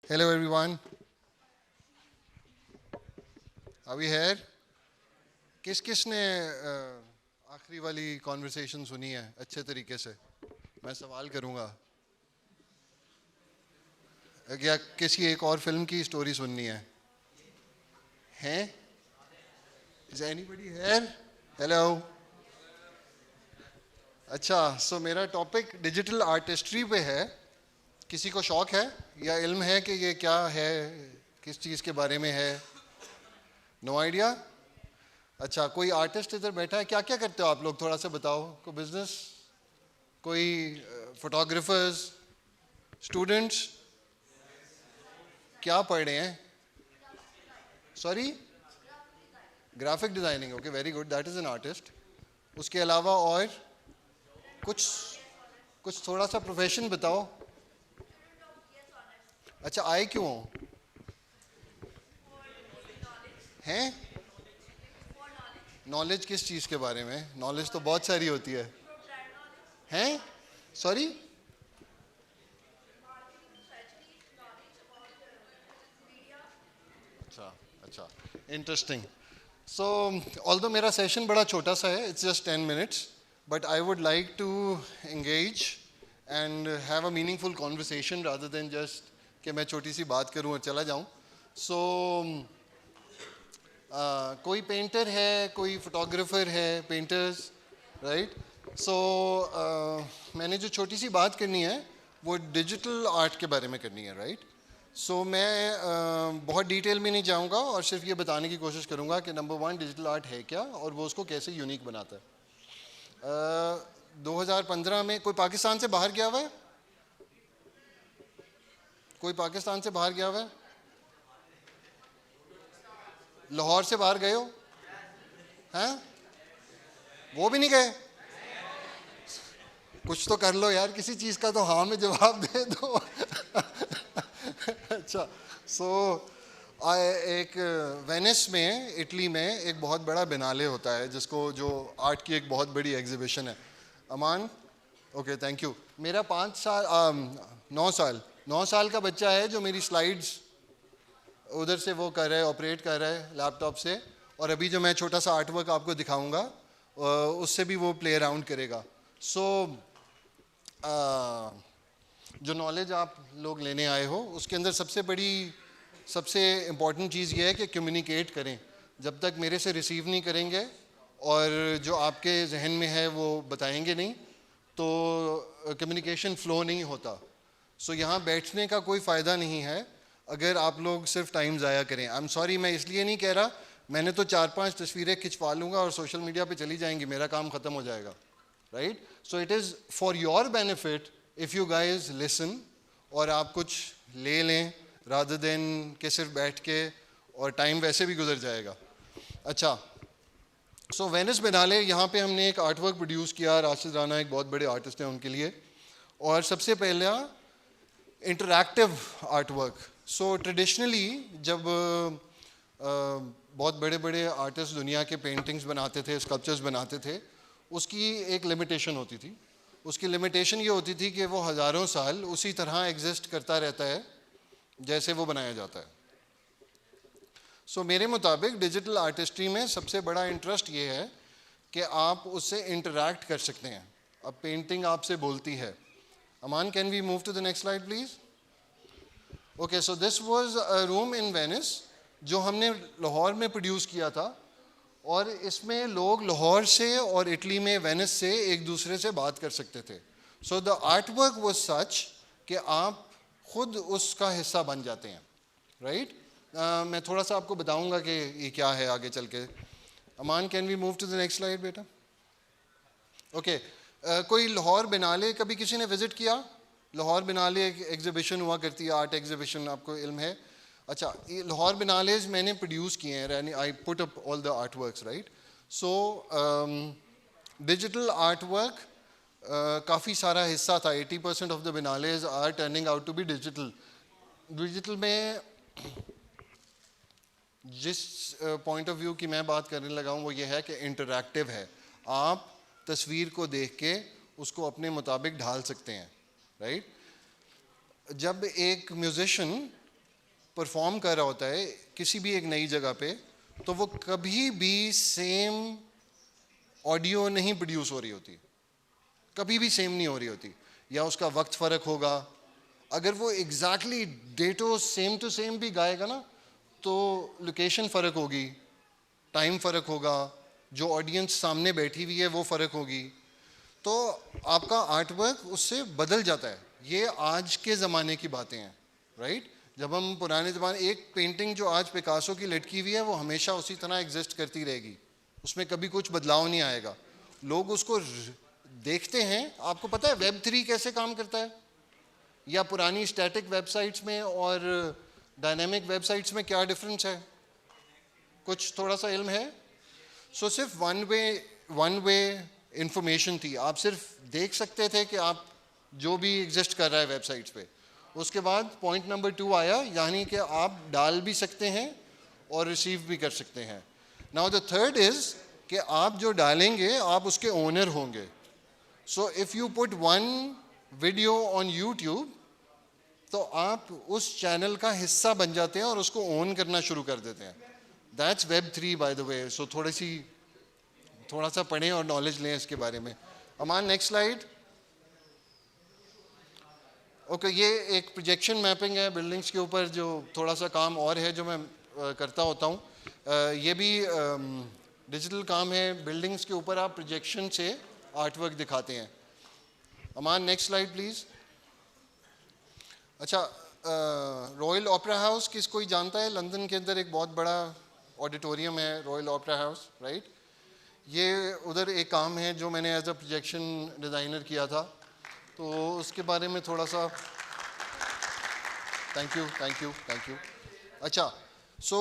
Hello everyone. Are we here? किस किस ने आखिरी वाली कॉन्वर्सेशन सुनी है अच्छे तरीके से? मैं सवाल करूंगा क्या किसी एक और फिल्म की स्टोरी सुननी है? हैं? Is anybody here? Hello. अच्छा, सो मेरा टॉपिक डिजिटल आर्टिस्ट्री पे है. किसी को शौक है या इल्म है कि ये क्या है, किस चीज़ के बारे में है? No idea. अच्छा, कोई आर्टिस्ट इधर बैठा है? क्या क्या करते हो आप लोग, थोड़ा सा बताओ. कोई बिजनेस, कोई फोटोग्राफर्स, स्टूडेंट्स? क्या पढ़ रहे हैं? Sorry, graphic designing. Okay, very good, that is an artist. उसके अलावा और कुछ कुछ थोड़ा सा प्रोफेशन बताओ. अच्छा, आए क्यों हैं? नॉलेज किस चीज़ के बारे में? नॉलेज तो बहुत सारी होती है. हैं? सॉरी. अच्छा अच्छा, इंटरेस्टिंग. सो ऑल्दो मेरा सेशन बड़ा छोटा सा है, it's just 10 minutes, but I would like to engage and have a meaningful conversation rather than just कि मैं छोटी सी बात करूं और चला जाऊं. सो कोई पेंटर है, कोई फोटोग्राफर है? Painters, right? सो मैंने जो छोटी सी बात करनी है वो डिजिटल आर्ट के बारे में करनी है, राइट? सो मैं बहुत डिटेल में नहीं जाऊंगा और सिर्फ ये बताने की कोशिश करूंगा कि नंबर वन, डिजिटल आर्ट है क्या और वो उसको कैसे यूनिक बनाता है. 2015 में कोई पाकिस्तान से बाहर गया हुआ है? कोई पाकिस्तान से बाहर गया हुआ है? लाहौर से बाहर गए हो? हैं? वो भी नहीं गए? कुछ तो कर लो यार, किसी चीज़ का तो हाँ में जवाब दे दो. अच्छा, सो एक वेनिस में, इटली में एक बहुत बड़ा बिनाले होता है जिसको, जो आर्ट की एक बहुत बड़ी एग्जीबिशन है. अमान, ओके, थैंक यू. मेरा 9 साल का बच्चा है जो मेरी स्लाइड्स उधर से वो कर रहा है, ऑपरेट कर रहा है लैपटॉप से. और अभी जो मैं छोटा सा आर्ट वर्क आपको दिखाऊंगा उससे भी वो प्ले अराउंड करेगा. सो जो नॉलेज आप लोग लेने आए हो उसके अंदर सबसे इम्पॉर्टेंट चीज़ ये है कि कम्युनिकेट करें. जब तक मेरे से रिसीव नहीं करेंगे और जो आपके जहन में है वो बताएंगे नहीं तो कम्युनिकेशन फ़्लो नहीं होता. सो यहाँ बैठने का कोई फ़ायदा नहीं है अगर आप लोग सिर्फ टाइम ज़ाया करें. आई एम सॉरी, मैं इसलिए नहीं कह रहा, मैंने तो 4-5 तस्वीरें खिंचवा लूँगा और सोशल मीडिया पे चली जाएंगी, मेरा काम ख़त्म हो जाएगा, right? So it is for your benefit if you guys listen और आप कुछ ले लें रादर देन के सिर्फ बैठ के, और टाइम वैसे भी गुजर जाएगा. अच्छा, सो वेनिस बिनाले, यहाँ पे हमने एक आर्ट वर्क प्रोड्यूस किया. राशिद राना एक बहुत बड़े आर्टिस्ट हैं उनके लिए. और सबसे पहला इंटरैक्टिव आर्ट वर्क. सो ट्रेडिशनली जब बहुत बड़े बड़े आर्टिस्ट दुनिया के पेंटिंग्स बनाते थे, स्कल्पचर्स बनाते थे, उसकी एक लिमिटेशन होती थी. उसकी लिमिटेशन ये होती थी कि वो हज़ारों साल उसी तरह एग्जिस्ट करता रहता है जैसे वो बनाया जाता है. सो मेरे मुताबिक डिजिटल आर्टिस्ट्री में सबसे बड़ा इंटरेस्ट ये है कि आप उससे इंटरैक्ट कर सकते हैं. अब पेंटिंग आपसे बोलती है. Aman, can we move to the next slide please? Okay, so this was a room in Venice जो हमने लाहौर में प्रोड्यूस किया था. और इसमें लोग लाहौर से और इटली में वेनिस से एक दूसरे से बात कर सकते थे. So the art work was such कि आप खुद उसका हिस्सा बन जाते हैं, राइट? मैं थोड़ा सा आपको बताऊंगा कि ये क्या है आगे चल के. Aman, can we move to the next slide बेटा? ओके, कोई लाहौर बिनाले कभी किसी ने विजिट किया? लाहौर बिनाले एक एग्जीबिशन हुआ करती है, आर्ट एग्जीबिशन, आपको इल्म है? अच्छा, ये लाहौर बिनालेज मैंने प्रोड्यूस किए हैं. I put up all the art works, right? So digital art work काफ़ी सारा हिस्सा था. 80% of the biennales are turning out to be digital. Digital में जिस पॉइंट ऑफ व्यू की मैं बात करने लगा हूँ वो ये है कि इंटरैक्टिव है. आप तस्वीर को देख के उसको अपने मुताबिक ढाल सकते हैं, राइट? जब एक म्यूजिशियन परफॉर्म कर रहा होता है किसी भी एक नई जगह पे, तो वो कभी भी सेम ऑडियो नहीं प्रोड्यूस हो रही होती, कभी भी सेम नहीं हो रही होती, या उसका वक्त फ़र्क होगा। अगर वो एग्जैक्टली डेटो सेम टू सेम भी गाएगा ना, तो लोकेशन फ़र्क होगी, टाइम फ़र्क होगा, जो ऑडियंस सामने बैठी हुई है वो फ़र्क होगी, तो आपका आर्ट वर्क उससे बदल जाता है। ये आज के ज़माने की बातें हैं, राइट। जब हम पुराने ज़माने, एक पेंटिंग जो आज पिकासो की लटकी हुई है वो हमेशा उसी तरह एग्जिस्ट करती रहेगी, उसमें कभी कुछ बदलाव नहीं आएगा। लोग उसको देखते हैं। आपको पता है Web3 कैसे काम करता है, या पुरानी स्टैटिक वेबसाइट्स में और डायनेमिक वेबसाइट्स में क्या डिफरेंस है? कुछ थोड़ा सा इल्म है? सो सिर्फ वन वे इंफॉर्मेशन थी, आप सिर्फ देख सकते थे कि आप जो भी एग्जिस्ट कर रहा है वेबसाइट्स पे। उसके बाद पॉइंट नंबर 2 आया, यानी कि आप डाल भी सकते हैं और रिसीव भी कर सकते हैं। नाउ द थर्ड इज कि आप जो डालेंगे आप उसके ओनर होंगे। So if you put one video on YouTube, तो आप उस चैनल का हिस्सा बन जाते हैं और उसको ओन करना शुरू कर देते हैं। That's Web3 by the way. So थोड़ा सा पढ़ें और नॉलेज लें इसके बारे में। अमान, नेक्स्ट स्लाइड। ओके, ये एक प्रोजेक्शन मैपिंग है बिल्डिंग्स के ऊपर, जो थोड़ा सा काम और है जो मैं करता होता हूँ। ये भी डिजिटल काम है, बिल्डिंग्स के ऊपर आप प्रोजेक्शन से आर्टवर्क दिखाते हैं। अमान, नेक्स्ट स्लाइड प्लीज़। अच्छा, रॉयल ओपेरा हाउस किस कोई जानता है? लंदन के अंदर एक बहुत बड़ा ऑडिटोरियम है रॉयल ओपेरा हाउस, राइट। ये उधर एक काम है जो मैंने एज अ प्रोजेक्शन डिज़ाइनर किया था, तो उसके बारे में थोड़ा सा। Thank you. अच्छा, सो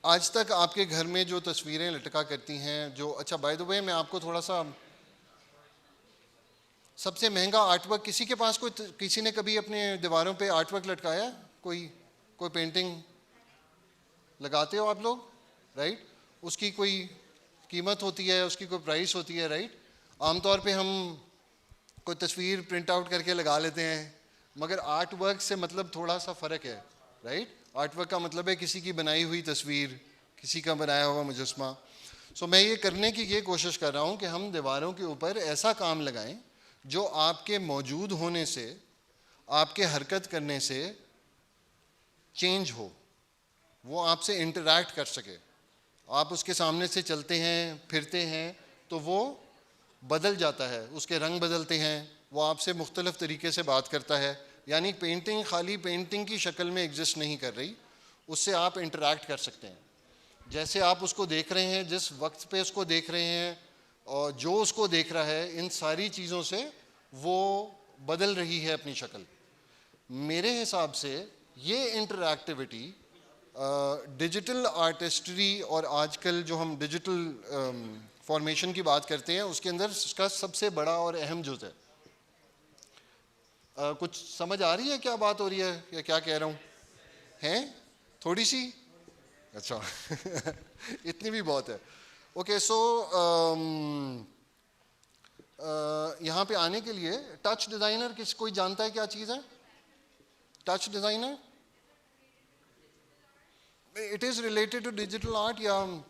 आज तक आपके घर में जो तस्वीरें लटका करती हैं, जो, अच्छा बाय द वे मैं आपको थोड़ा सा, सबसे महंगा आर्टवर्क किसी के पास, किसी ने कभी अपने दीवारों पे आर्टवर्क लटकाया? कोई पेंटिंग लगाते हो आप लोग, राइट। उसकी कोई कीमत होती है, उसकी कोई प्राइस होती है, राइट। आमतौर पे हम कोई तस्वीर प्रिंट आउट करके लगा लेते हैं, मगर आर्ट वर्क से मतलब थोड़ा सा फ़र्क है, राइट। आर्ट वर्क का मतलब है किसी की बनाई हुई तस्वीर, किसी का बनाया हुआ मुजस्मा। सो मैं ये करने की ये कोशिश कर रहा हूँ कि हम दीवारों के ऊपर ऐसा काम लगाएं जो आपके मौजूद होने से, आपके हरकत करने से चेंज हो, वो आपसे इंटरैक्ट कर सके। आप उसके सामने से चलते हैं, फिरते हैं, तो वो बदल जाता है, उसके रंग बदलते हैं, वो आपसे मुख्तलिफ़ तरीके से बात करता है। यानी पेंटिंग खाली पेंटिंग की शक्ल में एग्जिस्ट नहीं कर रही, उससे आप इंटरैक्ट कर सकते हैं। जैसे आप उसको देख रहे हैं, जिस वक्त पे उसको देख रहे हैं, और जो उसको देख रहा है, इन सारी चीज़ों से वो बदल रही है अपनी शक्ल। मेरे हिसाब से ये इंटरैक्टिविटी डिजिटल आर्टिस्ट्री और आजकल जो हम डिजिटल फॉर्मेशन की बात करते हैं, उसके अंदर इसका सबसे बड़ा और अहम जुज़ है। कुछ समझ आ रही है क्या बात हो रही है, या क्या कह रहा हूँ? हैं थोड़ी सी? अच्छा इतनी भी बहुत है। ओके, सो यहाँ पे आने के लिए टच डिज़ाइनर कोई जानता है क्या चीज़ है touch designer? It is related to digital art, या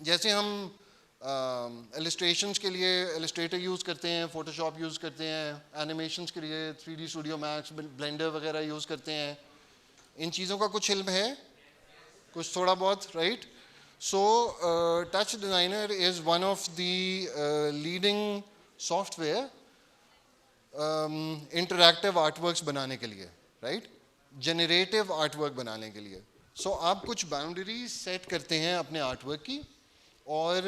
जैसे हम इलस्ट्रेशंस के लिए इलस्ट्रेटर यूज़ करते हैं, फ़ोटोशॉप यूज़ करते हैं, एनिमेशंस के लिए 3D स्टूडियो मैक्स, ब्लेंडर वगैरह यूज़ करते हैं। इन चीज़ों का कुछ इल्म है, कुछ थोड़ा बहुत, right. So touch designer is one of the leading software interactive artworks बनाने के लिए, राइट, जनरेटिव आर्टवर्क बनाने के लिए। सो आप कुछ बाउंड्रीज सेट करते हैं अपने आर्टवर्क की, और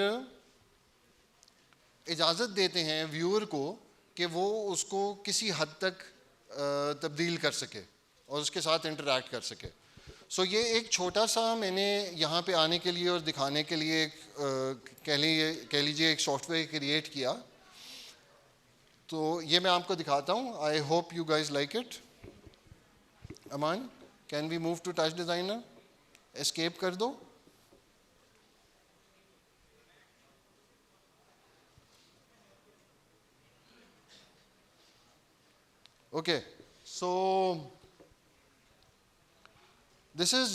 इजाज़त देते हैं व्यूअर को कि वो उसको किसी हद तक तब्दील कर सके और उसके साथ इंटरैक्ट कर सके। सो ये एक छोटा सा मैंने यहाँ पे आने के लिए और दिखाने के लिए कह लीजिए एक सॉफ्टवेयर क्रिएट किया। तो ये मैं आपको दिखाता हूँ। I hope you guys like it. Aman, can we move to touch designer? Escape कर दो। Okay, so this is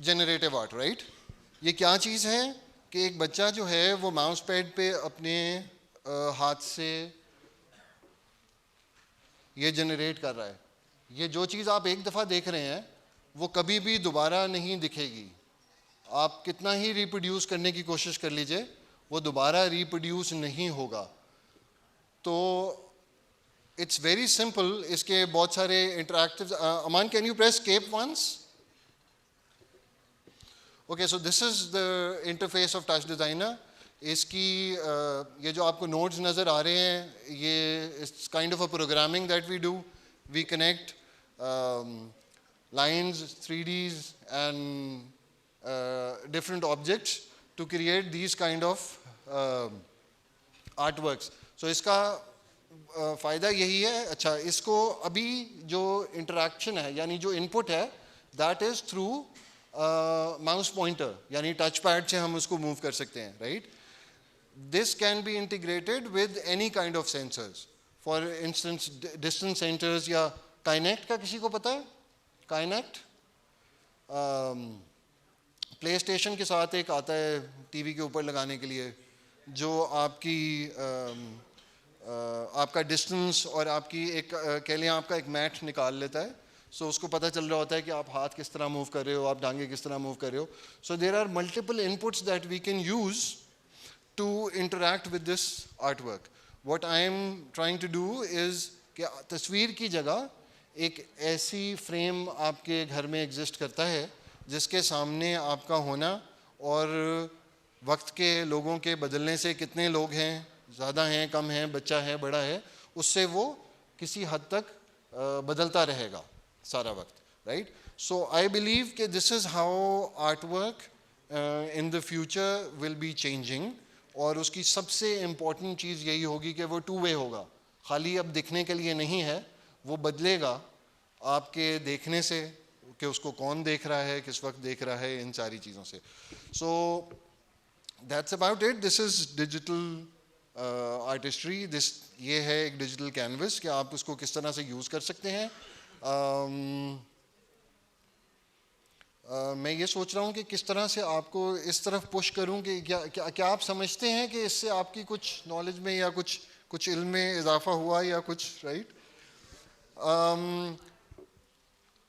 generative art, right? ये क्या चीज़ है कि एक बच्चा जो है वो माउस पैड पे अपने हाथ से ये जनरेट कर रहा है। ये जो चीज़ आप एक दफ़ा देख रहे हैं वो कभी भी दोबारा नहीं दिखेगी। आप कितना ही रिप्रोड्यूस करने की कोशिश कर लीजिए, वो दोबारा रिप्रोड्यूस नहीं होगा। तो इट्स वेरी सिंपल, इसके बहुत सारे interactive. Aman, can you press escape once? Okay, so this is the interface of touch designer. इसकी ये जो आपको नोड्स नज़र आ रहे हैं, ये it's kind of a programming that we do. We connect lines, 3Ds and different objects to create these kind of artworks. So इसका फ़ायदा यही है। अच्छा, इसको अभी जो इंटरेक्शन है यानी जो इनपुट है that is through mouse pointer, यानी टच पैड से हम उसको मूव कर सकते हैं, right? This can be integrated with any kind of sensors. For instance distance sensors या काइनेक्ट का किसी को पता है? काइनेक्ट प्ले स्टेशन के साथ एक आता है टीवी के ऊपर लगाने के लिए, जो आपकी आपका डिस्टेंस और आपकी एक कह लें आपका एक मैट निकाल लेता है। सो उसको पता चल रहा होता है कि आप हाथ किस तरह मूव कर रहे हो, आप टांगे किस तरह मूव कर रहे हो। So there are multiple inputs that we can use to interact with this art work. What I am trying to do is कि तस्वीर की जगह एक ऐसी फ्रेम आपके घर में एग्जिस्ट करता है जिसके सामने आपका होना और वक्त के लोगों के बदलने से, कितने लोग हैं, ज़्यादा हैं, कम हैं, बच्चा है, बड़ा है, उससे वो किसी हद तक बदलता रहेगा सारा वक्त, राइट? सो आई बिलीव कि this is how art work in the future will be changing. और उसकी सबसे इम्पॉर्टेंट चीज़ यही होगी कि वो टू वे होगा, खाली अब दिखने के लिए नहीं है, वो बदलेगा आपके देखने से, कि उसको कौन देख रहा है, किस वक्त देख रहा है, इन सारी चीज़ों से। सो that's about it. This is digital artistry. This ये है एक डिजिटल कैनवस कि आप उसको किस तरह से यूज़ कर सकते हैं। मैं ये सोच रहा हूँ कि किस तरह से आपको इस तरफ पुश करूँ कि क्या आप समझते हैं कि इससे आपकी कुछ नॉलेज में या कुछ इल्म में इजाफा हुआ या कुछ, राइट?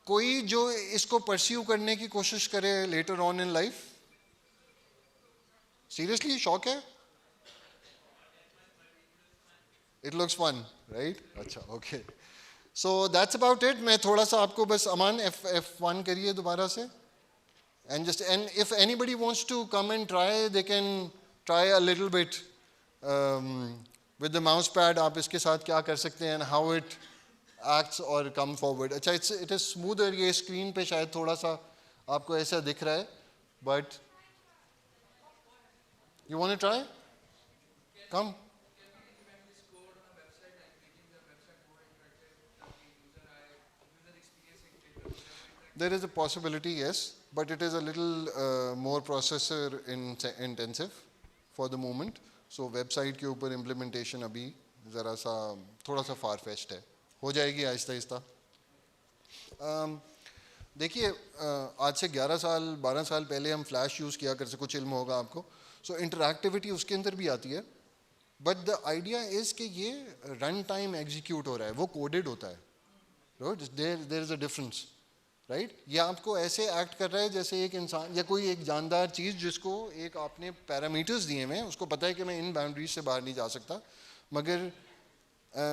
कोई जो इसको परस्यू करने की कोशिश करे later on in life, seriously शौक है? It looks fun, right? अच्छा, okay, so that's about it. मैं थोड़ा सा आपको बस, अमान F1 करिए दोबारा से, and just and if anybody wants to come and try, they can try a little bit with the mouse pad. आप इसके साथ क्या कर सकते हैं, how it acts or come forward. अच्छा, it is smoother। ये स्क्रीन पे शायद थोड़ा सा आपको ऐसा दिख रहा है, but you want to try? Come. There is a possibility, yes, but it is a little more processor intensive for the moment. So website के ऊपर implementation अभी ज़रा सा थोड़ा सा far fetched है, हो जाएगी आहिस्ता आहिस्ता। देखिए, आज से 11 साल 12 साल पहले हम फ्लैश यूज़ किया करते, कुछ इल्म होगा आपको। सो इंटरैक्टिविटी उसके अंदर भी आती है, बट द आइडिया इज़ कि ये रन टाइम एग्जीक्यूट हो रहा है, वो कोडेड होता है, there is a difference, right? ये आपको ऐसे एक्ट कर रहा है जैसे एक इंसान या कोई एक जानदार चीज़ जिसको एक आपने पैरामीटर्स दिए हुए हैं, उसको पता है कि मैं इन बाउंड्रीज से बाहर नहीं जा सकता, मगर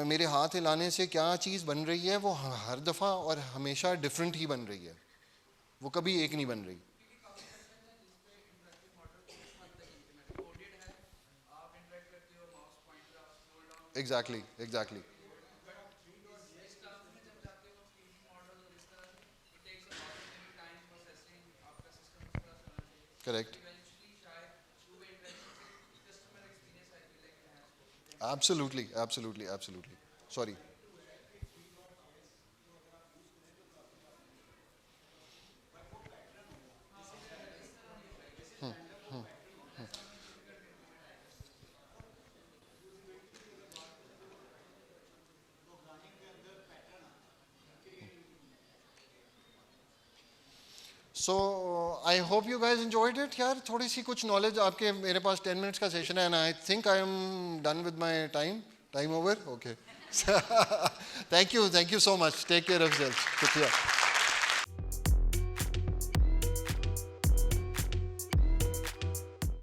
मेरे हाथ हिलाने से क्या चीज़ बन रही है वो हर दफ़ा और हमेशा डिफरेंट ही बन रही है, वो कभी एक नहीं बन रही। Exactly, exactly, correct, absolutely, absolutely, absolutely, sorry. So I hope you guys enjoyed it यार, थोड़ी सी कुछ नॉलेज आपके, मेरे पास 10 मिनट्स का सेशन है, and I think I am done with my time over, okay. Thank you so much, take care of yourself, शुक्रिया।